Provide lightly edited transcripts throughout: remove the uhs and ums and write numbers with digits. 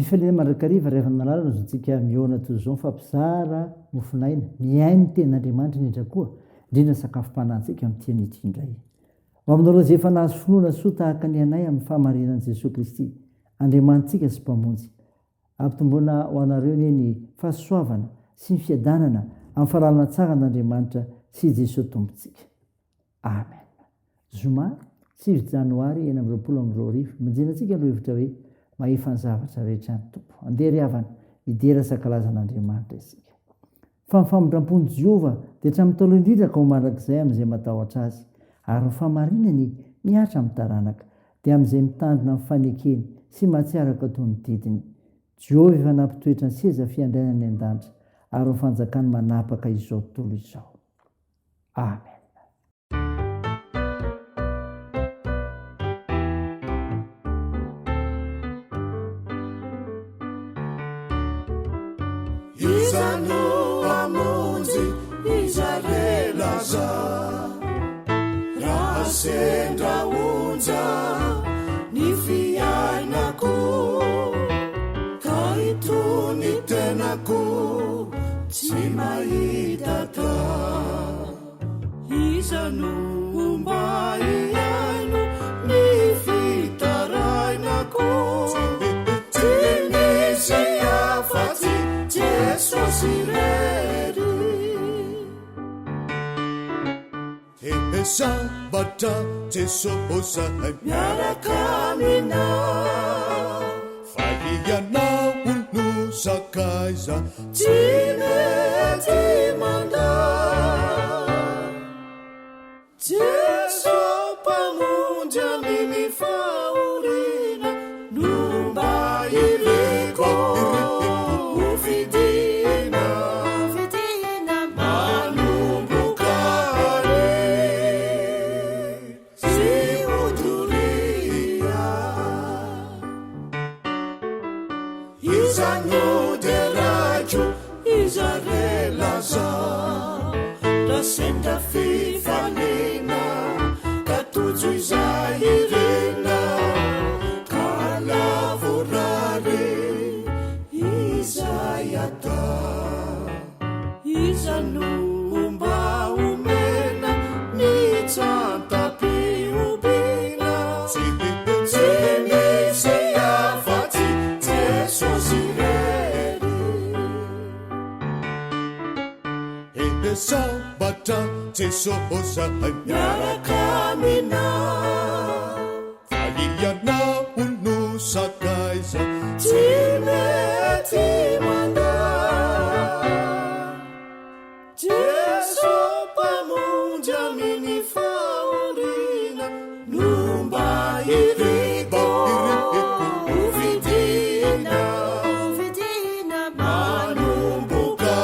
fiaina mandrakariva rehefa malalana zaontsika miona toy zao mifampizara mofinaina miaino ny ten'Andriamanitra indrindra koa indrindra sakafom-panahintsika amin'ity indray. Ho aminareo izay efa nahazo finoana soa tahaka ny anay amin'ny fahamarinan'i Jesosy Kristy, Andriamanitsika sy mpamonjy, ampitomboana ho anareo ny fahasoavana sy ny fiadanana amin'ny fahalalana tsara an'Andriamanitra sy Jesosy tompontsika. Amen. Zoma 9 Janoary 2022 minjenantsika aloha hevitra hoe mahefa ny zavatra rehetra ny tompo. Andeha ry havana idera sakalazan'Andriamanitra isika. Fa ny famindram-pon'i Jehova dia hatramin'ny taloha indrindra ka ho mandrakizay amin'izay matahotra azy, ary ny fahamarinany miatra amin'ny taranaka dia amin'izay mitandrina amin'ny fanekeny sy mahatsiaraka toy ny didiny. Jehova efa nampitoetra ny seza fiandrianany an-danitra ary ny fanjakany manapaka izao tontolo izao. Amen. Izano amonjy izarelaza raha sendra onja ny fiainako ka itony tenako tsy mahita ta izano mba iaino ny fitarainako tsy misy afatsy Jesosy rery sambatra Jesosy miaraka aminao fa ianao no sakaiza tsy mety mandao Jesosy mpamonjy amin'ny fahoriana no mba iriko senda fifanina katojo izay irena ka lavorare izay ata izano mba omena ny tsantam-piobina tsy misy afatsy Jesosy rery sambatra Jesosy miaraka aminao fa ianao no sakaiza tsy mety mandao Jesosy mpamonjy amin'ny fahoriana no mba iriko hovidina manomboka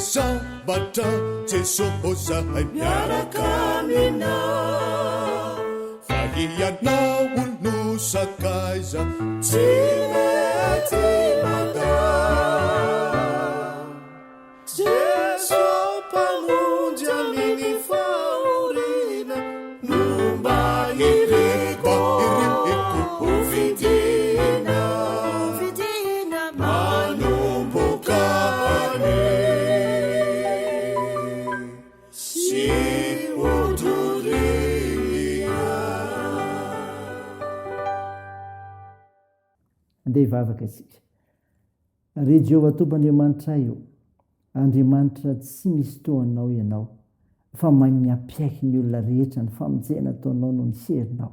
sambatra Jesosy miaraka aminao fa ianao no sakaiza tsy mety mandao Jesosy mpamonjy amin'ny fahoriana no mba iriko hovidina manomboka andeha hivavaka isika. Ry Jehova Tompoandriamanitra io, Andriamanitra tsy misy toanao ianao, fa mahay miampiaiky ny olona rehetra ny famonjena ataonao no ny serinao.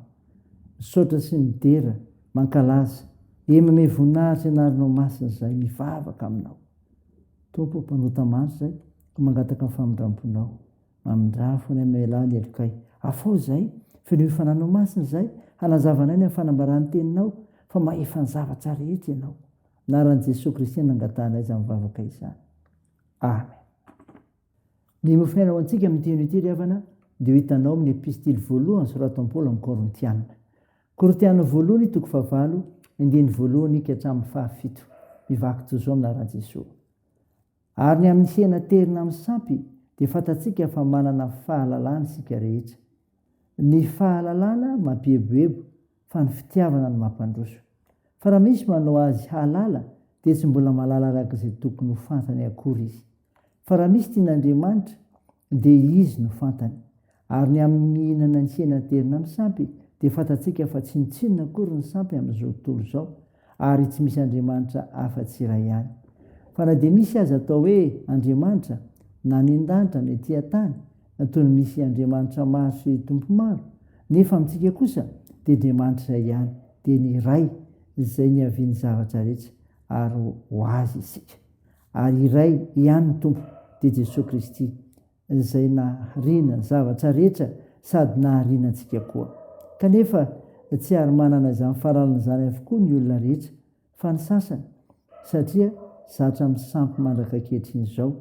Misaotra sy midera, mankalaza, manome voninahitra ianarinao masina izay mivavaka aminao. Tompo mpanota mandry izay, ko mangataka ny famindram-ponao, mamindra foana mailany elokay. Afao izay, feno fananao masina izay, hanazavanay ny fanambarany teninao, fa mahefa ny zavatra rehetra ianao. Anaran'i Jesosy Kristy nangatanay izany mivavaka izany. Amen. Ny mofinaina ho antsika amin'ny teny ry havana dia ho hitanao amin'ny epistily voalohany soratan'i Paoly amin'ny Korintianina. Korintianina voalohany toko 9 andiny voalohany ka hatramin'ny 7 mivaky toy izao anaran'i Jesosy. Ary ny amin'ny sena terina amin'ny sampy dia fantatsika fa manana fahalalana isika rehetra. Ny fahalalana mampieboebo fa ny fitiavana no mampandroso. Fa raha misy manao azy halala dia tsy mbola malala arak'izay tokony ho fantany akory izy. Fa raha misy tian'Andriamanitra dia izy no fantany. Ary ny amin'ny mihinana ny hena-terina amin'ny sampy dia fantatsika fa tsy nitsinona akory ny sampy amin'izao tontolo izao, ary tsy misy Andriamanitra afa-tsy iray ihany. Fa na dia misy azy atao hoe Andriamanitra na ny an-danitra ny etỳ an-tany, toy ny misy Andriamanitra maro sy tompo maro, nefa amintsika kosa dia Andriamanitra ihany, dia ny iray izay niaviany zavatra rehetra ary ho azy isika. Ary iray ihany ny tompo dia Jesosy Kristy, izay nahariana ny zavatra rehetra sady nahariana antsika koa. Kanefa tsy ary manana izany fahalalana izany avokoa ny olona rehetra, fa ny sasany, satria zatra amin'ny sampy mandraka ankehitriny izao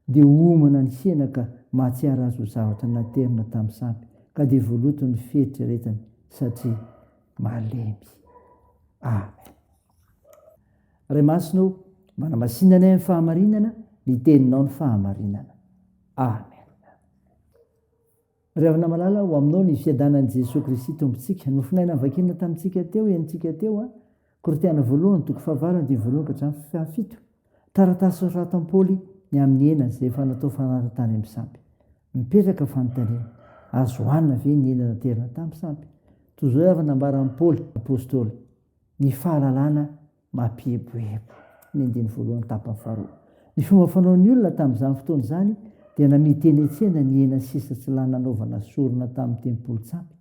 dia homana ny hena ka mahatsiaro azy ho zavatra naterina tamin'ny sampy, ka dia voaloto ny fieritreretany satria malemy. Amen. Ray masino, manamasinana ny fahamarinana, ny teninao ny fahamarinana. Amen. Ry havana malala, ho aminao ny fiadanan'i Jesosy Kristy tompontsika, nofinaina vakina tamintsika teo, enitsika teo, Korintena voalohany toko fahavalony dia voalohany ka hatramin'ny fahafito. Taratasy soratan'i Paoly ny amin'ny hena izay efa natao fanarantany amin'ny sampy. Mipetraka fanontaniana, azo hohanina ve ny hena naterina tamin'ny sampy? Toy izao avy nambaran'i Paoly apôstôly, ny fahalalana mampieboebo. Ny andiny voalohany tapany faharoa. Ny fomba fanaon'ny olona tamin'izany fotoana izany dia namiteny etsena ny hena sisa tsy lany nanaovana sorona tamin'ny tempolon-tsampy.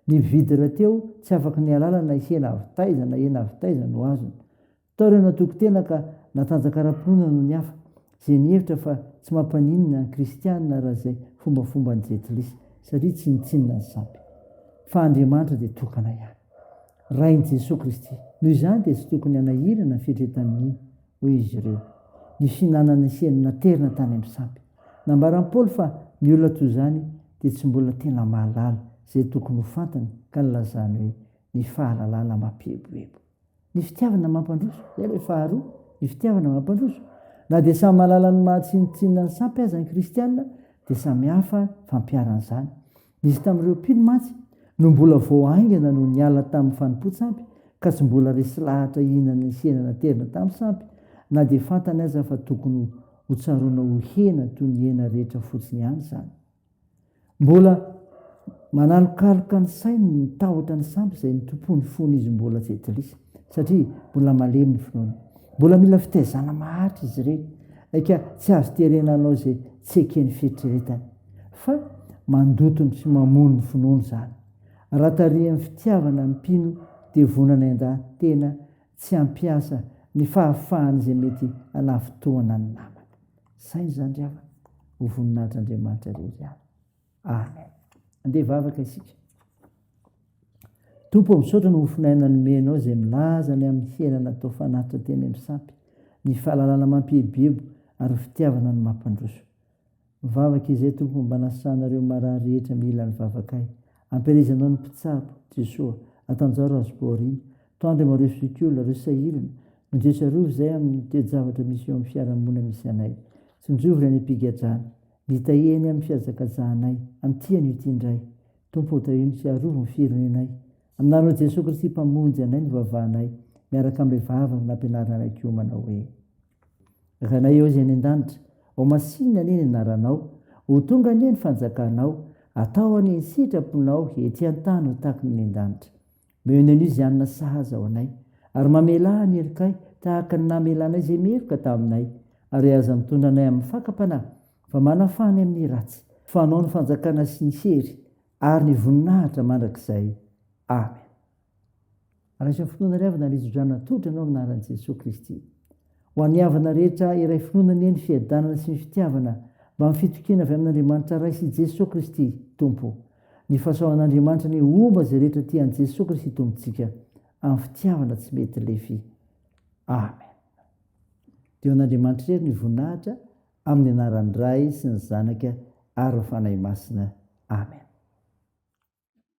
Ny mpividy rahateo tsy afaka ny alala na hena avy taiza na hena avy taiza no azony. Tao ireo natoko-tena ka natanjaka ara-ponina no ny hafa, izay nihevitra fa tsy mampaninona ny kristianina raha izay fombafomba ny jetilisa, satria tsy nitsinona ny sampy. Fa Andriamanitra dia tokana ihany. Rain'i Jesosy Kristy. Noho izany dia tsy tokony hanahirana ny fihetretan'ny hoy izy ireo, ny fihinanana ny hena naterina tany amin'ny sampy. Nambaran'i Paoly fa ny olona toy izany dia tsy mbola tena mahalala izay tokony ho fantany, ka nilazany hoe ny fahalalana mampieboebo. Ny fitiavana mampandroso, izay ilay faharoa, ny fitiavana mampandroso. Na dia samy mahalala ny mahatsinotsinona ny sampy aza ny kristianina, dia samy hafa fampiaran'izany. Nisy tamin'ireo mpino-matsy no mbola vao aingana no niala tamin'ny fanompo-tsampy, ka tsy mbola resy lahatra hihinana ny hena naterina tamin'ny sampy, na dia fantany aza fa tokony ho tsaroana ho hena toy ny hena rehetra fotsiny ihany izany. Mbola manalokaloka ny sainy ny tahotra ny sampy izay nitompony fony izy mbola jetilisa, satria mbola malemy ny finoany. Mbola mila fitaizana maharitra izy ireny, eka tsy azo terenanao izay tsy ekeny fieritreretany, fa mandotony sy mamono ny finoany izany. Raha tarihan'ny fitiavana ny mpino dia vonana an-tena tsy hampiasa ny fahafahany izay mety hanafotoana ny namany. Sainy izany ry havana, ho voninahitr'Andriamanitra rehetra ihany. Amen. Andeha vavaka isika. Tompo, misaotra no mofinaina nomenao izay milaza ny amin'ny hena natao fanatitra teny amin'ny sampy, ny fahalalana mampieboebo ary fitiavana ny mampandroso. Mivavaka izay Tompo, mba nasanareo marary rehetra mila ny vavakay. Ampirizanao ny mpitsabo, Jesosy, atanjaro azy baorina, tandro mareo fikiola, ireo sahirana, mindresarovo izay amin'ny toe-javatra misy eo amin'ny fiarahamonina misy anay. Tsinjovy ny ampigadrana, nitaheny amin'ny fiazakazahanay, amin'ity ity indray. Tompo, tahiny fiarovo ny firenenay. Amin'n'anao Jesosy Kristy mpamonjy anay ny vavahanay, miaraka amin'ilay vavaka nampianarana anay koa manao hoe: ranay eo izay any an-danitra, ao masinina anie ny anaranao, ho tonga anie ny fanjakanao, atao anie ny sitraponao ety an-tany ho tahaka ny an-danitra. Meo ny izy anona sahaza ao anay, ary mamela ny erikay tahaka ny namelanay izay meroka taminay, ary aza mitondra anay amin'ny fakapanahy, fa manafany amin'ny ratsy, fa anao ny fanjakana sy ny hery, ary ny voninahitra mandrakizay. Amen. Raha isan'ny finoana ry havana ilay zodrana totra anao anaran'i Jesosy Kristy. Ho an'ny havana rehetra iray finoana ny fiadanana sy ny fitiavana, mba mifitokiana avy amin'Andriamanitra ray sy Jesosy Kristy, Tompo. Ny fahasahoan'Andriamanitra ny omba izay rehetra tian'i Jesosy Kristy tompontsika, amin'ny fitiavana tsy mety lefy. Amen. Dia an'Andriamanitra rery ny voninahitra, amin'ny anaran'ny Ray sy ny Zanaka ary ny fanahy masina. Amen.